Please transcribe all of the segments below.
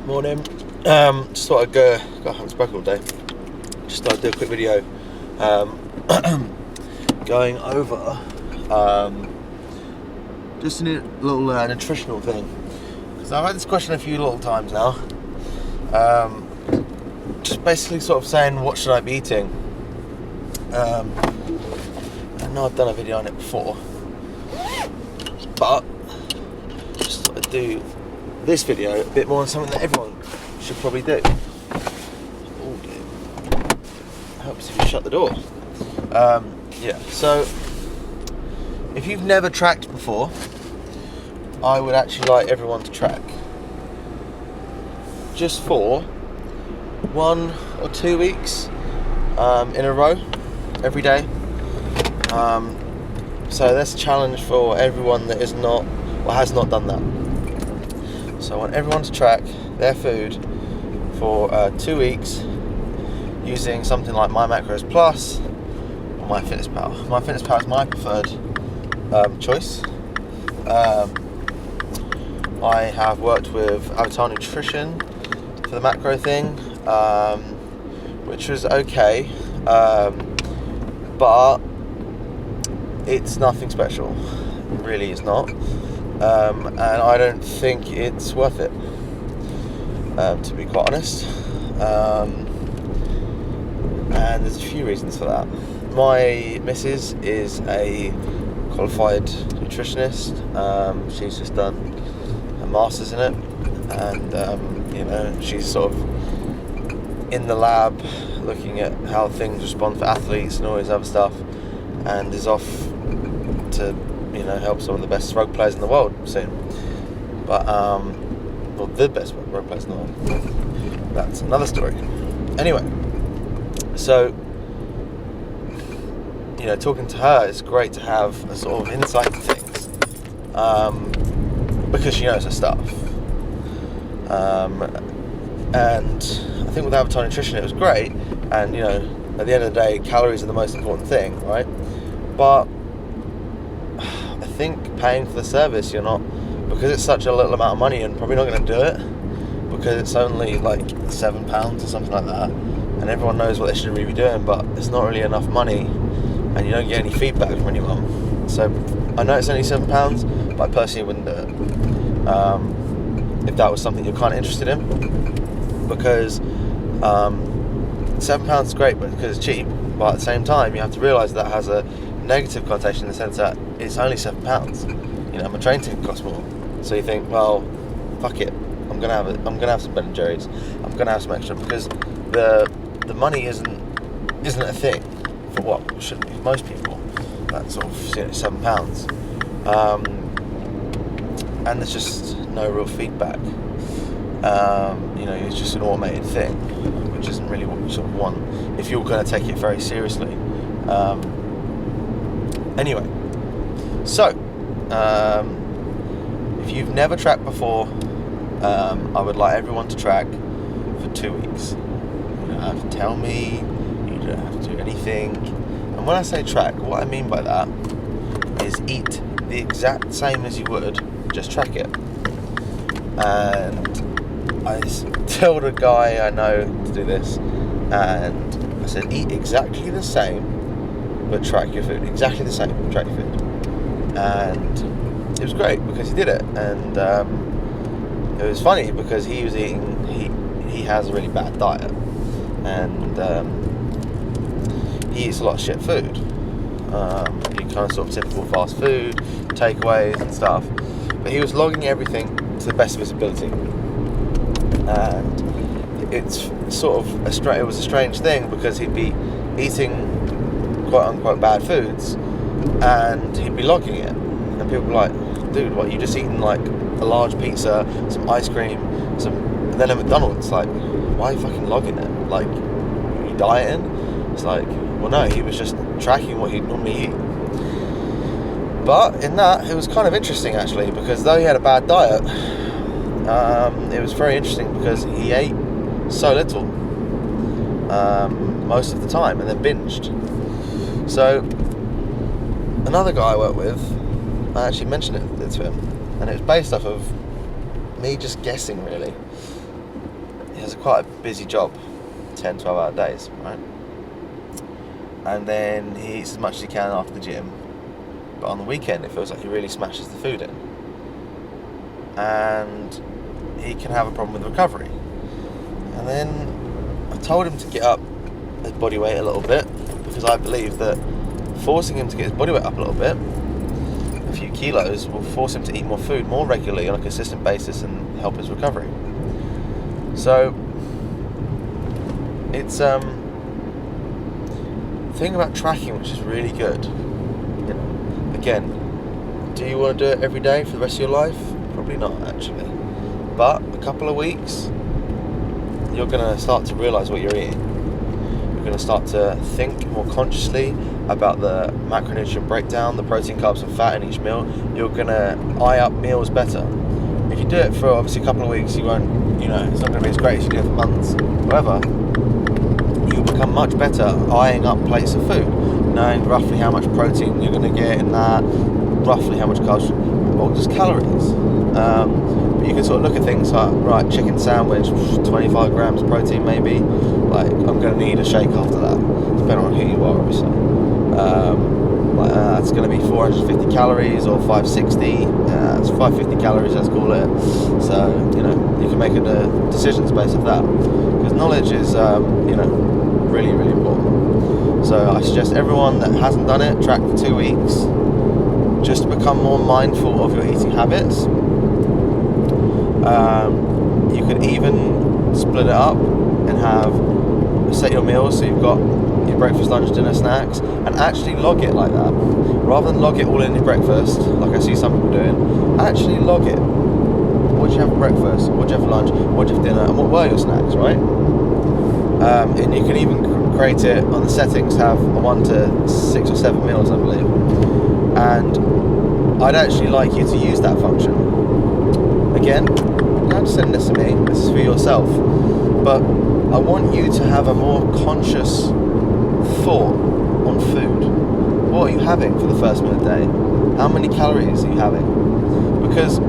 Morning. Just thought I'd go. I haven't spoken all day. Just thought I'd do a quick video, going over just a little nutritional thing. Because I've had this question a few little times now. Just basically sort of saying, what should I be eating? I know I've done a video on it before, but just thought I'd do this video a bit more on something that everyone should probably do. Oh dear. Helps if you shut the door. So if you've never tracked before, I would actually like everyone to track just for 1 or 2 weeks in a row, every day. So that's a challenge for everyone that is not or has not done that. So I want everyone to track their food for 2 weeks using something like MyMacros Plus or MyFitnessPal. MyFitnessPal is my preferred choice. I have worked with Avatar Nutrition for the macro thing, which was okay, but it's nothing special. It really is not. And I don't think it's worth it, to be quite honest. And there's a few reasons for that. My missus is a qualified nutritionist. She's just done a master's in it, and she's sort of in the lab looking at how things respond for athletes and all this other stuff, and is off to help some of the best rugby players in the world soon. But well, the best rugby players in the world. That's another story. Anyway, so talking to her, it's great to have a sort of insight into things, because she knows her stuff. And I think with Avatar Nutrition it was great, and at the end of the day, calories are the most important thing, right? But I think paying for the service, you're not, because it's such a little amount of money, and probably not going to do it because it's only like £7 or something like that, and everyone knows what they should really be doing, but it's not really enough money, and you don't get any feedback from anyone. So I know it's only £7, but I personally wouldn't do it if that was something you're kind of interested in, because £7 is great, but because it's cheap. But at the same time, you have to realise that has a negative connotation in the sense that it's only £7. My train ticket costs more, so you think, well, fuck it, I'm gonna have some Ben & Jerry's, I'm gonna have some extra, because the money isn't a thing for what should be most people. That sort of £7, and there's just no real feedback. It's just an automated thing, which isn't really what you sort of want if you're going to take it very seriously. Anyway, so if you've never tracked before, I would like everyone to track for 2 weeks. You don't have to tell me, you don't have to do anything. And when I say track, what I mean by that is eat the exact same as you would, just track it. And I told a guy I know to do this, and I said, eat exactly the same, but track your food. Exactly the same, track your food. And it was great because he did it, and it was funny because he was eating. He has a really bad diet, and he eats a lot of shit food. Kind of sort of typical fast food, takeaways and stuff. But he was logging everything to the best of his ability, and it's sort of it was a strange thing because he'd be eating quote unquote bad foods, and he'd be logging it, and people were like, dude, what, you just eating like a large pizza, some ice cream, and then at McDonald's, like, why are you fucking logging it? Like, are you dieting? It's like, well, no, he was just tracking what he'd normally eat. But in that, it was kind of interesting actually, because though he had a bad diet, it was very interesting because he ate so little most of the time, and then binged. So another guy I work with, I actually mentioned it to him, and it was based off of me just guessing really. has quite a busy job, 10, 12-hour days, right? And then he eats as much as he can after the gym, but on the weekend it feels like he really smashes the food in, and he can have a problem with recovery. And then I told him to get up his body weight a little bit, because I believe that forcing him to get his body weight up a little bit, a few kilos, will force him to eat more food more regularly on a consistent basis and help his recovery. So it's thing about tracking, which is really good. You know, again, do you want to do it every day for the rest of your life? Probably not, actually. But a couple of weeks, you're going to start to realise what you're eating. You're going to start to think more consciously about the macronutrient breakdown, the protein, carbs and fat in each meal. You're going to eye up meals better. If you do it for obviously a couple of weeks, you won't, it's not going to be as great as you do it for months. However, you'll become much better eyeing up plates of food, knowing roughly how much protein you're going to get in that, roughly how much carbs, or just calories. But you can sort of look at things like, right, chicken sandwich, 25 grams protein maybe, like I'm going to need a shake after that, depending on who you are, obviously. It's going to be 450 calories or 560, it's 550 calories, let's call it. So, you can make decisions based on that, because knowledge is, really, really important. So I suggest everyone that hasn't done it, track for 2 weeks, just to become more mindful of your eating habits. You could even split it up and set your meals, so you've got your breakfast, lunch, dinner, snacks, and actually log it like that. Rather than log it all in your breakfast, like I see some people doing, actually log it. What did you have for breakfast? What did you have for lunch? What did you have for dinner? And what were your snacks, right? And you can even create it on the settings to have 1 to 6 or 7 meals, I believe. And I'd actually like you to use that function. Again, don't send this to me, this is for yourself. But I want you to have a more conscious thought on food. What are you having for the first meal of the day? How many calories are you having? Because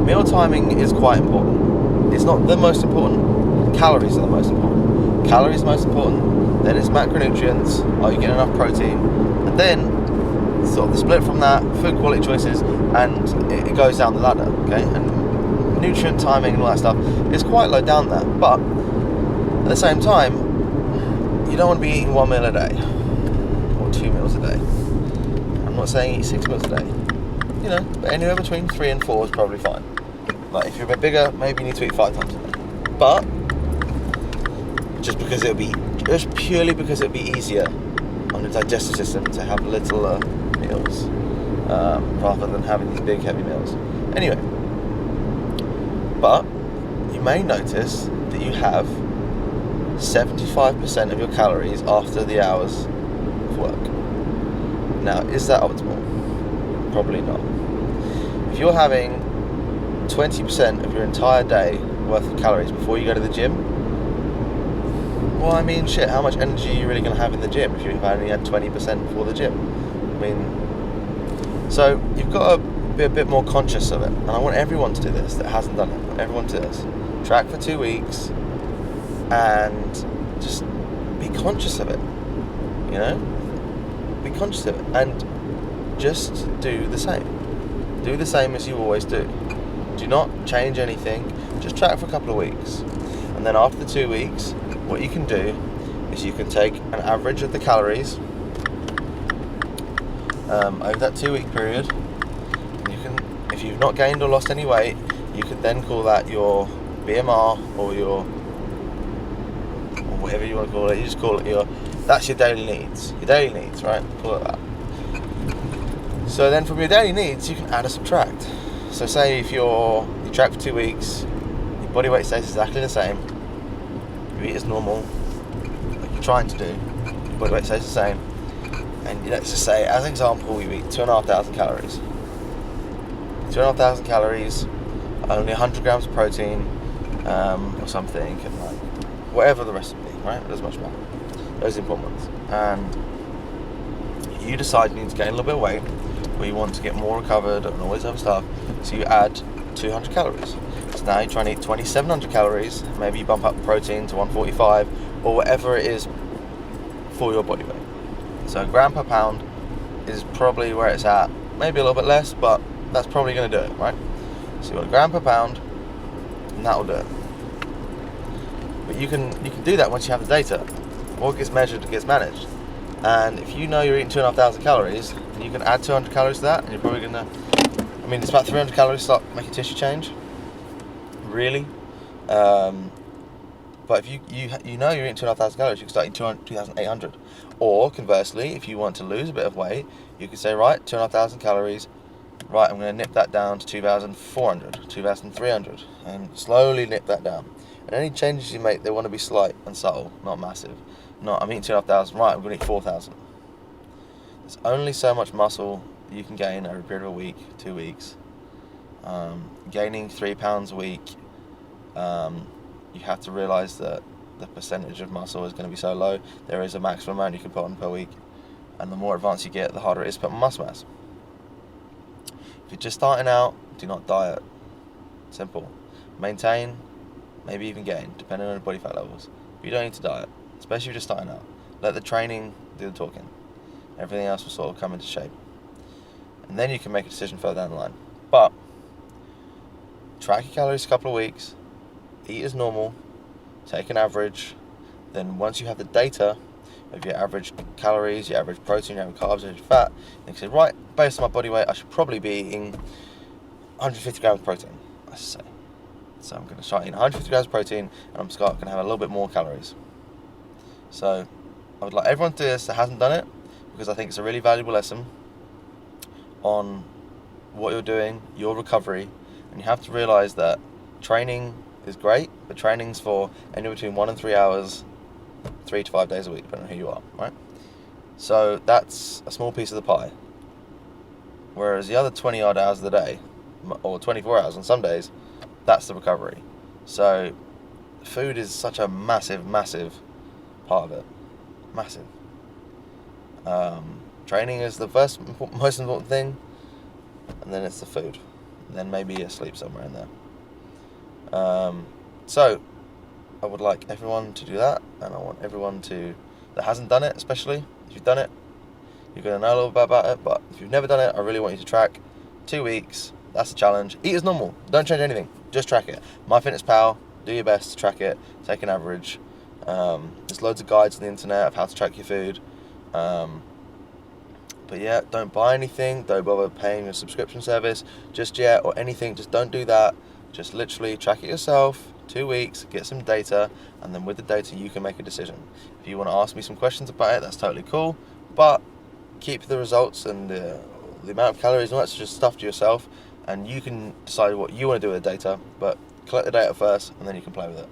meal timing is quite important. It's not the most important. Calories are the most important. Calories are most important. Then it's macronutrients. Are you getting enough protein? And then sort of the split from that, food quality choices, and it goes down the ladder. Okay, and nutrient timing and all that stuff is quite low down there. But at the same time, you don't want to be eating 1 meal a day or 2 meals a day. I'm not saying eat 6 meals a day. But anywhere between 3 and 4 is probably fine. Like if you're a bit bigger, maybe you need to eat 5 times a day. But just purely because it'll be easier on the digestive system to have littler meals rather than having these big heavy meals. Anyway, but you may notice that you have 75% of your calories after the hours of work. Now, is that optimal? Probably not. If you're having 20% of your entire day worth of calories before you go to the gym, well, how much energy are you really going to have in the gym if you've only had 20% before the gym? So you've got to be a bit more conscious of it, and I want everyone to do this that hasn't done it. I want everyone to do this. Track for 2 weeks and just be conscious of it. Be conscious of it and just do the same. Do the same as you always do. Do not change anything. Just track for a couple of weeks, and then after the 2 weeks, what you can do is you can take an average of the calories over that 2 week period. And you can, if you've not gained or lost any weight, you can then call that your BMR or whatever you want to call it. You just call it that's your daily needs. Your daily needs, right? Call it that. So then from your daily needs, you can add or subtract. So say if you track for 2 weeks, your body weight stays exactly the same, you eat as normal, like you're trying to do, your body weight stays the same, and let's just say, as an example, you eat 2,500 calories. 2,500 calories, only 100 grams of protein, or something, and like whatever the rest of it, right? It doesn't much matter. Those are the important ones. And you decide you need to gain a little bit of weight, or you want to get more recovered and all this other stuff, so you add 200 calories. So now you try and eat 2,700 calories. Maybe you bump up protein to 145 or whatever it is for your body weight. So gram per pound is probably where it's at. Maybe a little bit less, but that's probably going to do it, right? So you want a gram per pound, and that will do it. But you can do that once you have the data. What gets measured gets managed. And if you know you're eating 2,500 calories, you can add 200 calories to that, and you're probably going to, I mean, it's about 300 calories to start making tissue change, really. But if you know you're eating 2,500 calories, you can start eating 2,800. Or conversely, if you want to lose a bit of weight, you can say, right, 2,500 calories, right, I'm going to nip that down to 2,400, 2,300, and slowly nip that down. And any changes you make, they want to be slight and subtle, not massive. Not, I'm eating 2,500, right, I'm going to eat 4,000. There's only so much muscle you can gain over a period of a week, 2 weeks. Gaining 3 pounds a week, you have to realise that the percentage of muscle is going to be so low. There is a maximum amount you can put on per week, and the more advanced you get, the harder it is to put on muscle mass. If you're just starting out, do not diet. Simple. Maintain, maybe even gain, depending on your body fat levels. But you don't need to diet, especially if you're just starting out. Let the training do the talking. Everything else will sort of come into shape. And then you can make a decision further down the line. But track your calories a couple of weeks, eat as normal, take an average, then once you have the data of your average calories, your average protein, your average carbs, your average fat, you can say, right, based on my body weight, I should probably be eating 150 grams of protein, let's say. So I'm going to start eating 150 grams of protein, and I'm going to have a little bit more calories. So I would like everyone to do this that hasn't done it, because I think it's a really valuable lesson on what you're doing, your recovery, and you have to realise that training is great, but training's for anywhere between 1 and 3 hours, 3 to 5 days a week, depending on who you are, right? So that's a small piece of the pie. Whereas the other 20 odd hours of the day, or 24 hours on some days, that's the recovery. So food is such a massive, massive part of it. Massive. Training is the most important thing, and then it's the food, and then maybe a sleep somewhere in there. So I would like everyone to do that, and I want everyone that hasn't done it, especially if you've done it, you're going to know a little bit about it. But if you've never done it, I really want you to track 2 weeks. That's the challenge. Eat as normal. Don't change anything. Just track it. MyFitnessPal. Do your best to track it. Take an average. There's loads of guides on the internet of how to track your food. But yeah, don't buy anything. Don't bother paying a subscription service just yet or anything. Just don't do that. Just literally track it yourself. 2 weeks, get some data, and then with the data you can make a decision. If you want to ask me some questions about it, that's totally cool. But keep the results and the amount of calories and all that sort of stuff to yourself, and you can decide what you want to do with the data. But collect the data first, and then you can play with it.